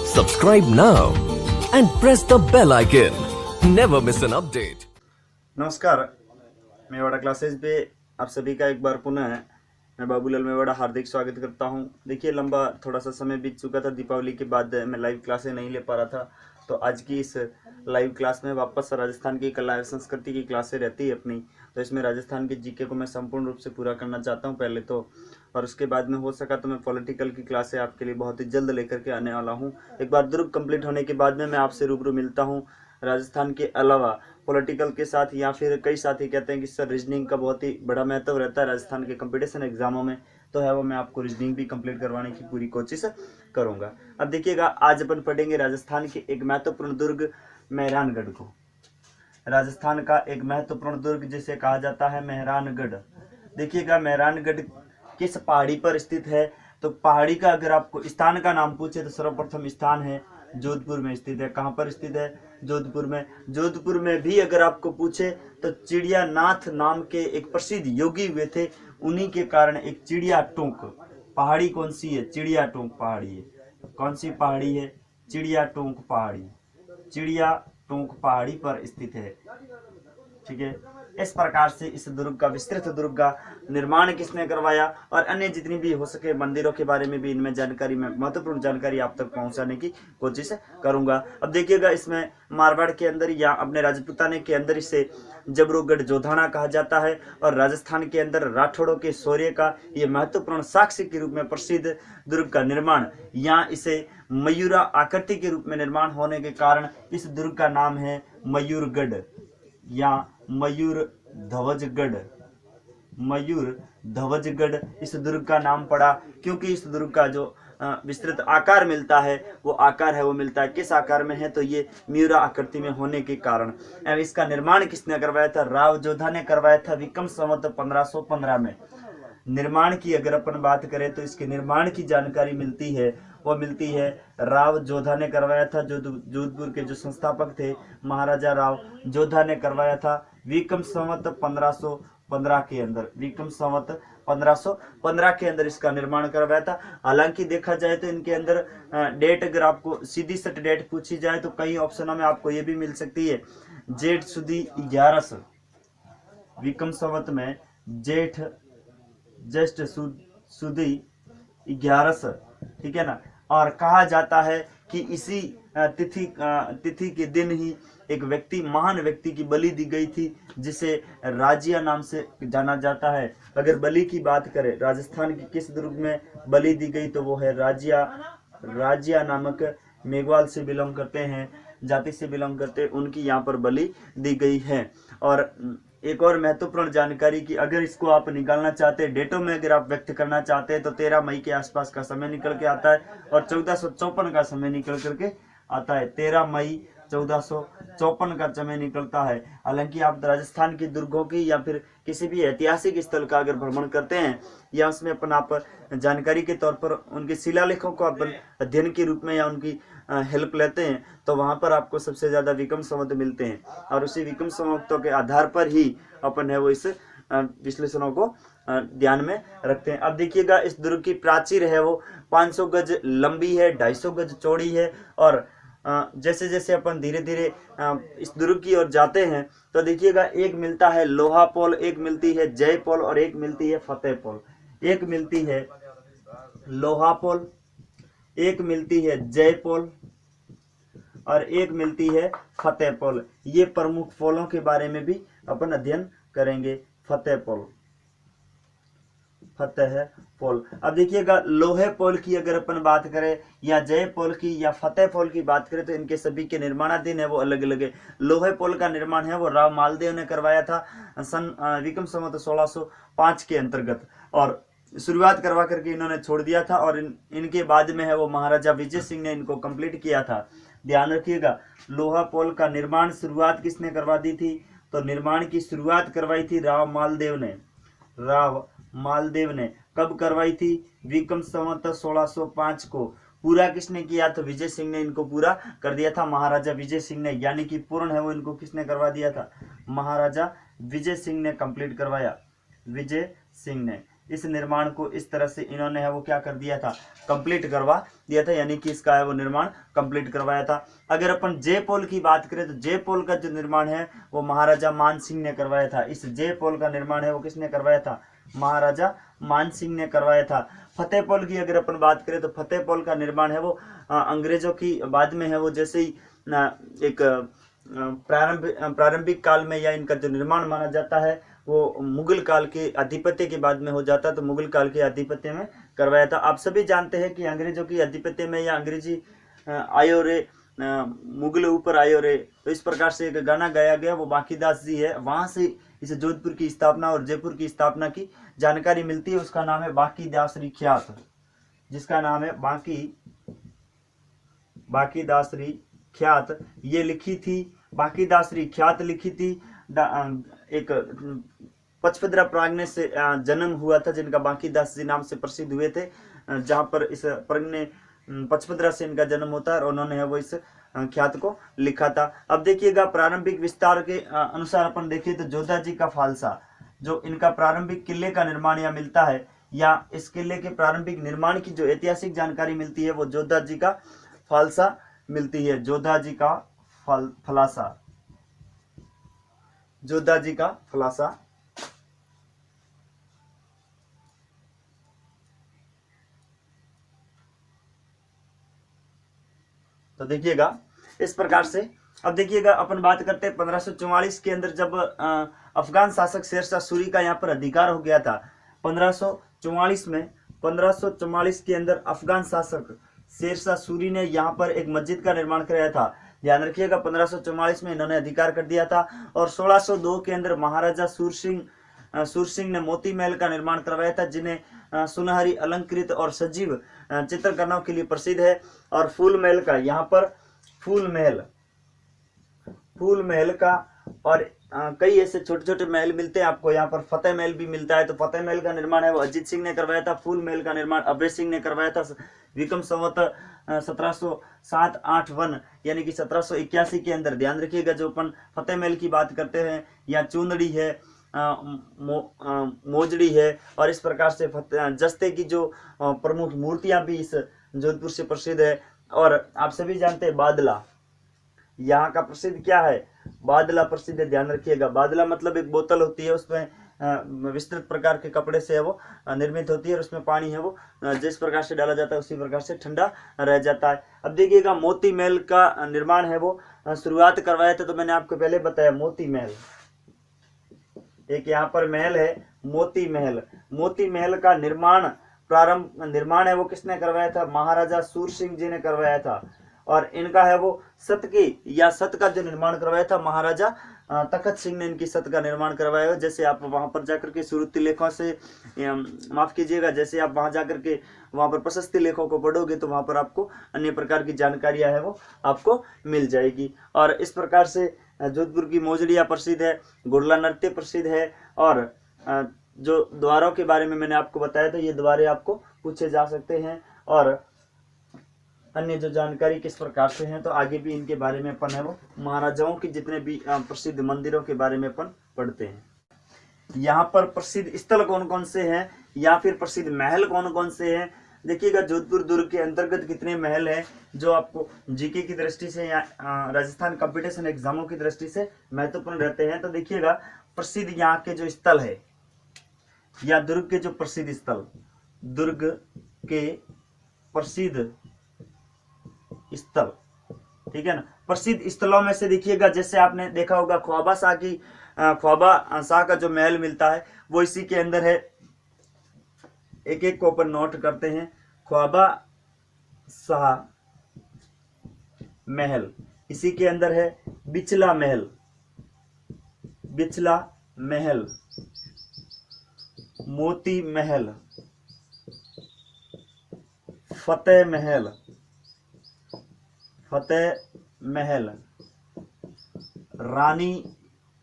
Subscribe now and press the bell icon. Never miss an update. नमस्कार, Mewada classes पे आप सभी का एक बार पुनः मैं बाबूलाल मेवाड़ा हार्दिक स्वागत करता हूं। देखिए, लंबा थोड़ा सा समय बीत चुका था। दीपावली के बाद मैं लाइव क्लासें नहीं ले पा रहा था, तो आज की इस लाइव क्लास में वापस राजस्थान की कला एवं संस्कृति की क्लासें रहती है अपनी। तो इसमें राजस्थान के जीके को मैं संपूर्ण रूप से पूरा करना चाहता हूं पहले तो, और उसके बाद में हो सका तो मैं पॉलिटिकल की क्लासें आपके लिए बहुत ही जल्द लेकर के आने वाला हूं। एक बार दुर्ग कंप्लीट होने के बाद में मैं आपसे रूबरू मिलता हूं। राजस्थान के अलावा पॉलिटिकल के साथ, या फिर कई साथी कहते हैं कि सर रीजनिंग का बहुत ही बड़ा महत्व रहता है राजस्थान के कंपटीशन एग्जामों में, तो है वो मैं आपको रीजनिंग भी कंप्लीट करवाने की पूरी कोशिश करूंगा। अब देखिएगा, आज अपन पढ़ेंगे राजस्थान के एक महत्वपूर्ण दुर्ग मेहरानगढ़ को। राजस्थान का एक महत्वपूर्ण दुर्ग जिसे कहा जाता है मेहरानगढ़। देखिएगा, मेहरानगढ़ किस पहाड़ी पर स्थित है? तो पहाड़ी का अगर आपको स्थान का नाम पूछे तो सर्वप्रथम स्थान है जोधपुर में स्थित है। कहाँ पर स्थित है? जोधपुर में। जोधपुर में भी अगर आपको पूछे तो चिड़ियानाथ नाम के एक प्रसिद्ध योगी हुए थे, उन्हीं के कारण एक चिड़िया टोंक पहाड़ी कौन सी है? चिड़िया टोंक पहाड़ी है। कौन सी पहाड़ी है? चिड़िया टोंक पहाड़ी। चिड़िया टोंक पहाड़ी पर स्थित है। ठीक है, इस प्रकार से इस दुर्ग का, विस्तृत दुर्ग का निर्माण किसने करवाया, और अन्य जितनी भी हो सके मंदिरों के बारे में भी इनमें जानकारी, में महत्वपूर्ण जानकारी आप तक पहुंचाने की कोशिश करूंगा। अब देखिएगा, इसमें मारवाड़ के अंदर या अपने राजपूताने के अंदर इसे जबरूगढ़ जोधाना कहा जाता है, और राजस्थान के अंदर राठौड़ों के शौर्य का ये महत्वपूर्ण साक्ष्य के रूप में प्रसिद्ध दुर्ग का निर्माण, या इसे मयूरा आकृति के रूप में निर्माण होने के कारण इस दुर्ग का नाम है मयूरगढ़ या मयूर ध्वजगढ़। मयूर ध्वजगढ़ इस दुर्ग का नाम पड़ा, क्योंकि इस दुर्ग का जो विस्तृत आकार मिलता है वो आकार है, वो मिलता है किस आकार में है? तो ये मयूरा आकृति में होने के कारण। इसका निर्माण किसने करवाया था? राव जोधा ने करवाया था विक्रम संवत 1515 में। निर्माण की अगर अपन बात करें तो इसके निर्माण की जानकारी मिलती है, वो मिलती है राव जोधा ने करवाया था। जो जोधपुर के जो संस्थापक थे महाराजा राव जोधा ने करवाया था विक्रम संवत 1515 के अंदर। विक्रम संवत 1515 के अंदर इसका निर्माण करवाया था। हालांकि देखा जाए तो इनके अंदर डेट अगर आपको सीधी सट डेट पूछी जाए तो कई ऑप्शनों में आपको ये भी मिल सकती है जेठ सुदी 11 विक्रम संवत में जेठ ज्येष्ठ सुदी 11, ठीक है ना। और कहा जाता है कि इसी तिथि के दिन ही एक व्यक्ति, महान व्यक्ति की बलि दी गई थी, जिसे राजिया नाम से जाना जाता है। अगर बलि की बात करें राजस्थान की किस दुर्ग में बलि दी गई, तो वो है राजिया। राजिया नामक मेघवाल से बिलोंग करते हैं, जाति से बिलोंग करते हैं, उनकी यहाँ पर बलि दी गई है। और एक और महत्वपूर्ण जानकारी की, अगर इसको आप निकालना चाहते हैं डेटों में, अगर आप व्यक्त करना चाहते हैं तो 13 मई के आसपास का समय निकल के आता है, और 1454 का समय निकल करके आता है। 13 मई 1454 का समय निकलता है। हालांकि आप राजस्थान की दुर्गों की या फिर किसी भी ऐतिहासिक स्थल का अगर भ्रमण करते हैं, या उसमें अपन आप जानकारी के तौर पर उनके शिलालेखों को अपन अध्ययन के रूप में या उनकी हेल्प लेते हैं, तो वहां पर आपको सबसे ज्यादा विक्रम संवत मिलते हैं, और उसी विक्रम संवतों के आधार पर ही अपन है वो इस विश्लेषणों को ध्यान में रखते हैं। अब देखिएगा, इस दुर्ग की प्राचीर है वो 500 गज लंबी है, 250 गज चौड़ी है, और जैसे जैसे अपन धीरे धीरे इस दुर्ग की ओर जाते हैं तो देखिएगा, एक मिलता है लोहा पोल, एक मिलती है जय पोल, और एक मिलती है फतेह पोल। एक मिलती है लोहा पोल, एक मिलती है जय पोल, और एक मिलती है फतेह पोल। ये प्रमुख पोलों के बारे में भी अपन अध्ययन करेंगे। फतेह पोल, फतेह पोल। अब देखिएगा, लोहे पोल की अगर अपन बात करें, या जय पोल की या फतेह पोल की बात करें, तो इनके सभी के निर्माणाधीन है वो अलग अलग है। लोहे पोल का निर्माण है वो राव मालदेव ने करवाया था सन विक्रम संवत 1605 के अंतर्गत, और शुरुआत करवा करके इन्होंने छोड़ दिया था, और इनके बाद में है वो महाराजा विजय सिंह ने इनको कंप्लीट किया था। ध्यान रखिएगा, लोहा पोल का निर्माण शुरुआत किसने करवा दी थी? तो निर्माण की शुरुआत करवाई थी राव मालदेव ने। राव मालदेव ने कब करवाई थी? विक्रम संवत 1605 को। पूरा किसने किया? तो विजय सिंह ने इनको पूरा कर दिया था, महाराजा विजय सिंह ने, यानी कि पूर्ण है वो इनको किसने करवा दिया था? महाराजा विजय सिंह ने कंप्लीट करवाया, विजय सिंह ने। इस निर्माण को इस तरह से इन्होंने है वो क्या कर दिया था, कंप्लीट करवा दिया था, यानी कि इसका है वो निर्माण कंप्लीट करवाया था। अगर अपन जय पोल की बात करें तो जय पोल का जो निर्माण है वो महाराजा मान सिंह ने करवाया था। इस जय पोल का निर्माण है वो किसने करवाया था, महाराजा मान सिंह ने करवाया था। फतेह पोल की अगर अपन बात करें तो फतेह पोल का निर्माण है वो अंग्रेजों की बाद में है वो जैसे ही एक प्रारंभिक काल में या इनका जो निर्माण माना जाता है वो मुगल काल के आधिपत्य के बाद में हो जाता, तो मुगल काल के आधिपत्य में करवाया था। आप सभी जानते हैं कि अंग्रेजों की आधिपत्य में या अंग्रेजी आयो रे मुगल ऊपर आयो रे, तो इस प्रकार से एक गाना गाया गया, वो बांकीदास जी है, वहां से इस जोधपुर की स्थापना और जयपुर की स्थापना की जानकारी मिलती है। उसका नाम है बांकीदासरी ख्यात, जिसका नाम है बांकीदासरी ख्यात। ये लिखी थी बांकीदासरी ख्यात लिखी थी एक पचपदरा प्रांगणे से जन्म हुआ था, जिनका बांकीदास जी नाम से प्रसिद्ध हुए थे, जहां पर इस प्रांगणे पचपदरा से इनका जन्म होता है और उन्होंने वो इस ख्यात को लिखा था। अब देखिएगा प्रारंभिक विस्तार के अनुसार अपन देखिए तो जोधा जी का फालसा, जो इनका प्रारंभिक किले का निर्माण यहाँ मिलता है, या इस किले के प्रारंभिक निर्माण की जो ऐतिहासिक जानकारी मिलती है वो जोधा जी का फालसा मिलती है। जोधा जी का फलासा, जोधा जी का फलासा। तो देखिएगा इस प्रकार से। अब देखिएगा अपन बात करते हैं 1544 के अंदर जब अफगान शासक शेरशाह सूरी का यहाँ पर अधिकार हो गया था। 1544 के अंदर अफगान शासक शेरशाह सूरी ने यहाँ पर एक मस्जिद का निर्माण कराया था। ध्यान रखिएगा 1544 में इन्होंने अधिकार कर दिया था। और 1602 के अंदर महाराजा सूर सिंह ने मोती महल का निर्माण करवाया था, जिन्हें सुनहरी अलंकृत और सजीव चित्रकलाओं के लिए प्रसिद्ध है। और फूल महल का, यहाँ पर फूल महल का और कई ऐसे छोटे छोटे महल मिलते हैं आपको। यहाँ पर फतेह महल भी मिलता है, तो फतेह महल का निर्माण है वो अजीत सिंह ने करवाया था। फूल महल का निर्माण अभय सिंह ने करवाया था विक्रम संवत 1707-8 यानी कि 1781 के अंदर। ध्यान रखिएगा जो अपन फतेह महल की बात करते हैं, या चूंदड़ी है, मोजड़ी है, और इस प्रकार से जस्ते की जो प्रमुख मूर्तियां भी इस जोधपुर से प्रसिद्ध है। और आप सभी जानते हैं बादला, यहाँ का प्रसिद्ध क्या है, बादला प्रसिद्ध है। ध्यान रखिएगा बादला मतलब एक बोतल होती है, उसमें विस्तृत प्रकार के कपड़े से है वो निर्मित होती है, और उसमें पानी है वो जिस प्रकार से डाला जाता है उसी प्रकार से ठंडा रह जाता है। अब देखिएगा मोती महल का निर्माण है वो शुरुआत करवाया था, तो मैंने आपको पहले बताया मोती महल, एक यहाँ पर महल है मोती महल। मोती महल का निर्माण है वो किसने करवाया था, महाराजा सूर सिंह जी ने करवाया था। और इनका है वो सत का जो निर्माण करवाया था महाराजा तखत सिंह ने इनकी सत का निर्माण करवाया। जैसे आप वहां पर जाकर के सुरुति लेखों से माफ कीजिएगा, जैसे आप वहां जाकर के वहां पर प्रशस्ति लेखों को पढ़ोगे तो वहां पर आपको अन्य प्रकार की जानकारियां है वो आपको मिल जाएगी। और इस प्रकार से जोधपुर की मोजड़िया प्रसिद्ध है, गुड़ला नृत्य प्रसिद्ध है। और जो द्वारों के बारे में मैंने आपको बताया था, ये द्वारे आपको पूछे जा सकते हैं। और अन्य जो जानकारी किस प्रकार से है तो आगे भी इनके बारे में अपन है वो महाराजाओं की जितने भी प्रसिद्ध मंदिरों के बारे में अपन पढ़ते हैं। यहाँ पर प्रसिद्ध स्थल कौन कौन से हैं या फिर प्रसिद्ध महल कौन कौन से हैं। देखिएगा जोधपुर दुर्ग के अंतर्गत कितने महल हैं जो आपको जीके की दृष्टि से या राजस्थान कंपटीशन एग्जामों की दृष्टि से महत्वपूर्ण रहते हैं। तो देखिएगा प्रसिद्ध यहाँ के जो स्थल है या दुर्ग के जो प्रसिद्ध स्थल, दुर्ग के प्रसिद्ध स्थल, ठीक है ना। प्रसिद्ध स्थलों में से देखिएगा जैसे आपने देखा होगा ख्वाबा शाह का जो महल मिलता है वो इसी के अंदर है। एक एक को अपन नोट करते हैं। ख्वाबा शाह महल, इसी के अंदर है बिचला महल, मोती महल, फतेह महल, रानी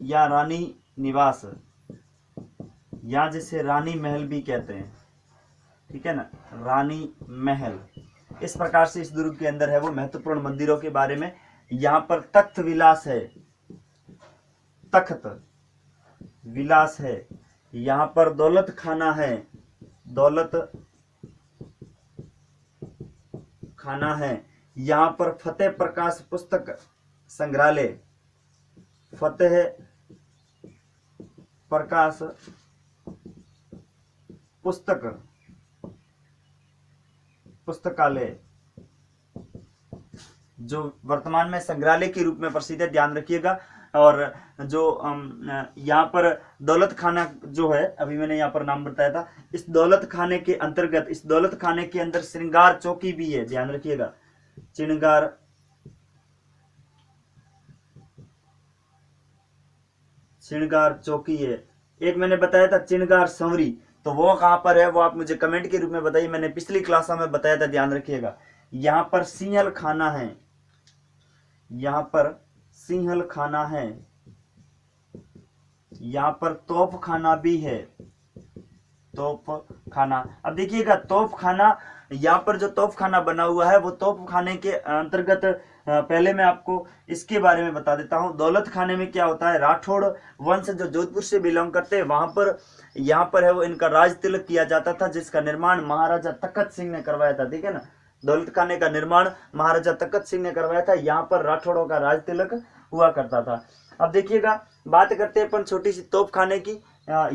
या रानी निवास, या जिसे रानी महल भी कहते हैं, ठीक है ना, रानी महल। इस प्रकार से इस दुर्ग के अंदर है वो महत्वपूर्ण मंदिरों के बारे में। यहाँ पर तख्त विलास है, यहाँ पर दौलत खाना है, दौलत खाना है। यहाँ पर फतेह प्रकाश पुस्तक संग्रहालय, फतेह प्रकाश पुस्तकालय जो वर्तमान में संग्रहालय के रूप में प्रसिद्ध है, ध्यान रखिएगा। और जो यहाँ पर दौलत खाना जो है, अभी मैंने यहाँ पर नाम बताया था, इस दौलत खाने के अंतर्गत, इस दौलत खाने के अंदर श्रृंगार चौकी भी है, ध्यान रखिएगा। श्रृंगार चौकी है। एक मैंने बताया था श्रृंगार संवरी, तो वो कहां पर है वो आप मुझे कमेंट के रूप में बताइए। मैंने पिछली क्लास में बताया था, ध्यान रखिएगा। यहाँ पर सिंहल खाना है, यहाँ पर सिंहल खाना है। यहाँ पर तोप खाना भी है, तोप खाना। अब देखिएगा तोप खाना, यहाँ पर जो तोप खाना बना हुआ है वो तोप खाने के अंतर्गत, पहले मैं आपको इसके बारे में बता देता हूँ। दौलत खाने में क्या होता है, राठौड़ वंश जो जोधपुर से बिलोंग करते हैं, वहां पर यहाँ पर है वो इनका राज तिलक किया जाता था, जिसका निर्माण महाराजा तखत सिंह ने करवाया था, ठीक है ना। दौलत खाने का निर्माण महाराजा तखत सिंह ने करवाया था। यहाँ पर राठौड़ों का राज तिलक हुआ करता था। अब देखिएगा, बात करते हैं अपन छोटी सी तोप खाने की,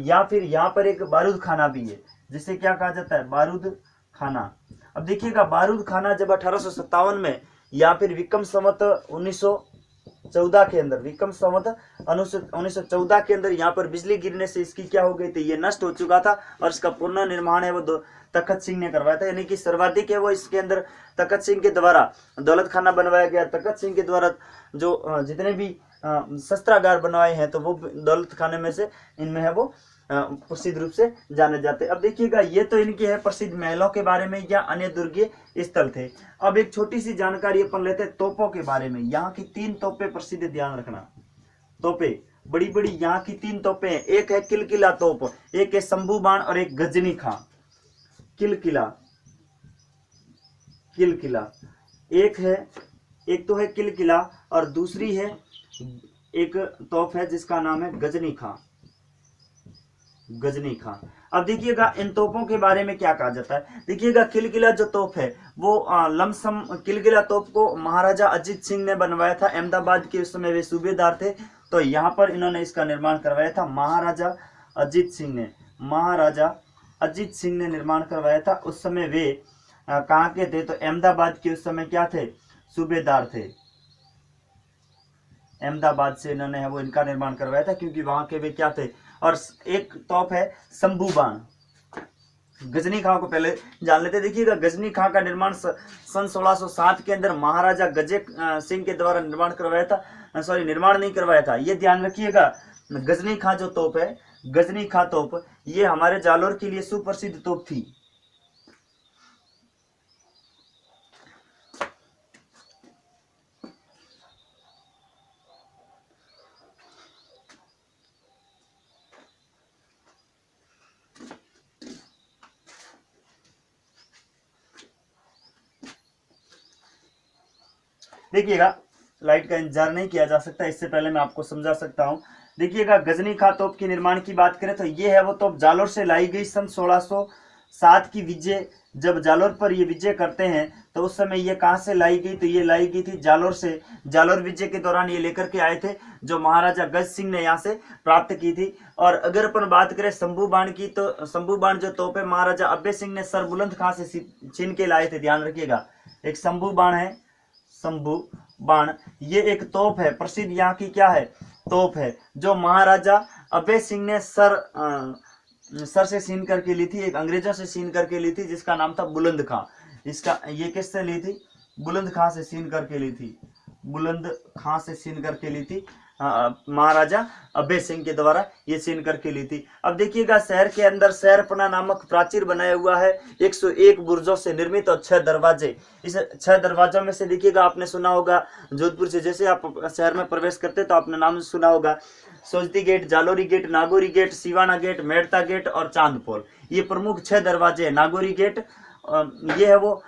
या फिर यहाँ पर एक बारूद खाना भी है, जिसे क्या कहा जाता है, बारूद खाना। अब देखिएगा, बारूद खाना जब 1857 में या फिर विक्रम संवत 1914 के अंदर, विक्रम संवत 1914 के अंदर यहाँ पर बिजली गिरने से इसकी क्या हो गई थी, ये नष्ट हो चुका था। और इसका पुनर्निर्माण है वो तखत सिंह ने करवाया था, यानी कि सर्वाधिक है वो इसके अंदर तखत सिंह के द्वारा दौलत खाना बनवाया गया। तखत सिंह के द्वारा जो जितने भी शस्त्रागार बनवाए हैं, तो वो दौलत खाने में से इनमें है वो प्रसिद्ध रूप से जाने जाते। अब देखिएगा, ये तो इनके है प्रसिद्ध महलों के बारे में या अन्य दुर्गीय स्थल थे। अब एक छोटी सी जानकारी अपन लेते हैं तोपों के बारे में। यहाँ की 3 तोपें प्रसिद्ध, ध्यान रखना। तोपें बड़ी बड़ी यहाँ की 3 तोपें हैं। एक है किलकिला तोप, एक है शंभू बाण और एक गजनी खां। किलकिला एक तो है किलकिला और दूसरी है एक तोप है जिसका नाम है गजनी खां। अब देखिएगा, इन तोपों के बारे में क्या कहा जाता है। देखिएगा, किलकिला जो तोप है वो लमसम किलकिला तोप को महाराजा अजीत सिंह ने बनवाया था। अहमदाबाद के उस समय वे सूबेदार थे, तो यहाँ पर इन्होंने इसका निर्माण करवाया था। महाराजा अजीत सिंह ने निर्माण करवाया था। उस समय वे कहाँ के थे, तो अहमदाबाद के उस समय क्या थे, सूबेदार थे। अहमदाबाद से इन्होंने है वो इनका निर्माण करवाया था, क्योंकि वहां के वे क्या थे। और एक तोप है शंभू बाण। गजनी खां को पहले जान लेते। देखिएगा, गजनी खां का निर्माण सन 1607 के अंदर महाराजा गजे सिंह के द्वारा निर्माण करवाया था, निर्माण नहीं करवाया था, ये ध्यान रखिएगा। गजनी खां जो तोप है, गजनी खां तोप, ये हमारे जालोर के लिए सुप्रसिद्ध तोप थी। देखिएगा, लाइट का इंतजार नहीं किया जा सकता, इससे पहले मैं आपको समझा सकता हूं। देखिएगा, गजनी खां तोप के निर्माण की बात करें तो ये है वो तोप जालोर से लाई गई। सन 1607 की विजय, जब जालोर पर ये विजय करते हैं तो उस समय ये कहां से लाई गई, तो ये लाई गई थी जालोर से। जालोर विजय के दौरान ये लेकर के आए थे, जो महाराजा गज सिंह ने यहाँ से प्राप्त की थी। और अगर अपन बात करें शंभू बाण की, तो शंभू बाण जो तोप है महाराजा अब्बे सिंह ने सर बुलंद खां से छीन के लाए थे, ध्यान रखिएगा। एक शंभू बाण है, शंभू बाण, ये एक तोप है प्रसिद्ध, यहाँ की क्या है, तोप है, जो महाराजा अभय सिंह ने सर से छीन करके ली थी, एक अंग्रेजों से छीन करके ली थी, जिसका नाम था बुलंद खां। इसका ये किससे ली थी, बुलंद खां से छीन करके ली थी, बुलंद खां से छीन करके ली थी, महाराजा अभय सिंह के द्वारा ये छीन करके ली थी। अब देखिएगा, शहर के अंदर शहरपना नामक प्राचीर बनाया हुआ है, 101 बुर्जों से निर्मित और 6 दरवाजे। इस 6 दरवाजों में से देखिएगा, आपने सुना होगा जोधपुर से जैसे आप शहर में प्रवेश करते तो आपने नाम सुना होगा, Sojati gate, Jalori gate, Nagauri gate, Siwana gate, Merta gate और चांदपोल। ये प्रमुख 6 दरवाजे हैं, नागौरी गेट ये है वो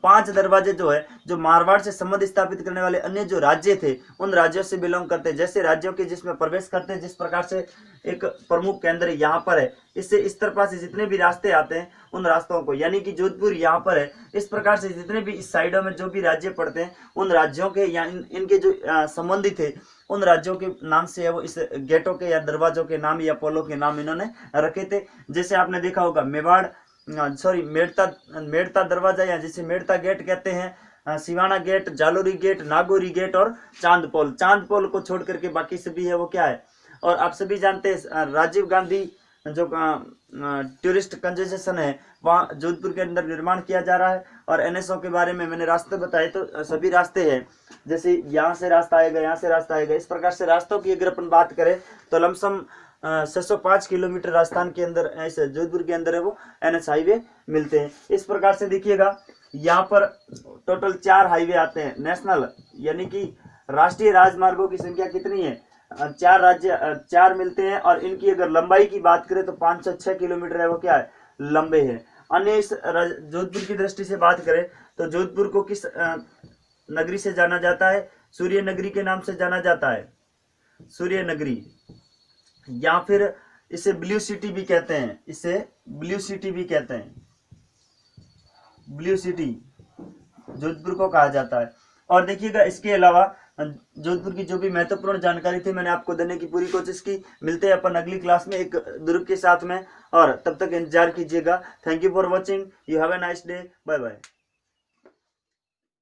5 दरवाजे जो है जो मारवाड़ से संबंध स्थापित करने वाले अन्य जो राज्य थे उन राज्यों से बिलोंग करते हैं। जैसे राज्यों के जिसमें प्रवेश करते हैं, जिस प्रकार से एक प्रमुख केंद्र यहाँ पर है, इससे इस तरफ से जितने भी रास्ते आते हैं उन रास्तों को, यानी कि जोधपुर यहाँ पर है, इस प्रकार से जितने भी इस साइडों में जो भी राज्य पड़ते हैं उन राज्यों के या इनके जो संबंधित थे उन राज्यों के नाम से है वो इस गेटों के या दरवाजों के नाम या पोलों के नाम इन्होंने रखे थे। जैसे आपने देखा होगा मेड़ता दरवाजा या जिसे मेड़ता गेट कहते हैं, Siwana gate, Jalori gate, Nagauri gate और चांद पोल को छोड़ करके बाकी सभी है वो क्या है। और आप सभी जानते हैं राजीव गांधी जो टूरिस्ट कंजेशन है वहाँ जोधपुर के अंदर निर्माण किया जा रहा है। और NSO के बारे में मैंने रास्ते बताए, तो सभी रास्ते हैं, जैसे यहाँ से रास्ता आएगा, यहाँ से रास्ता आएगा, इस प्रकार से रास्तों की अगर अपन बात करें तो लमसम 605 किलोमीटर राजस्थान के अंदर ऐसे जोधपुर के अंदर है वो NH हाईवे मिलते हैं। इस प्रकार से देखिएगा यहाँ पर टोटल 4 हाईवे आते हैं नेशनल, यानी कि राष्ट्रीय राजमार्गों की संख्या कितनी है, 4 मिलते हैं। और इनकी अगर लंबाई की बात करें तो 506 किलोमीटर है वो क्या है, लंबे हैं। अन्य इस जोधपुर की दृष्टि से बात करें तो जोधपुर को किस नगरी से जाना जाता है, सूर्य नगरी के नाम से जाना जाता है, सूर्य नगरी, या फिर इसे ब्लू सिटी भी कहते हैं, इसे ब्लू सिटी भी कहते हैं, ब्लू सिटी जोधपुर को कहा जाता है। और देखिएगा इसके अलावा जोधपुर की जो भी महत्वपूर्ण जानकारी थी मैंने आपको देने की पूरी कोशिश की। मिलते हैं अपन अगली क्लास में एक दुर्ग के साथ में, और तब तक इंतजार कीजिएगा। Thank you for watching, you have a nice day, bye bye.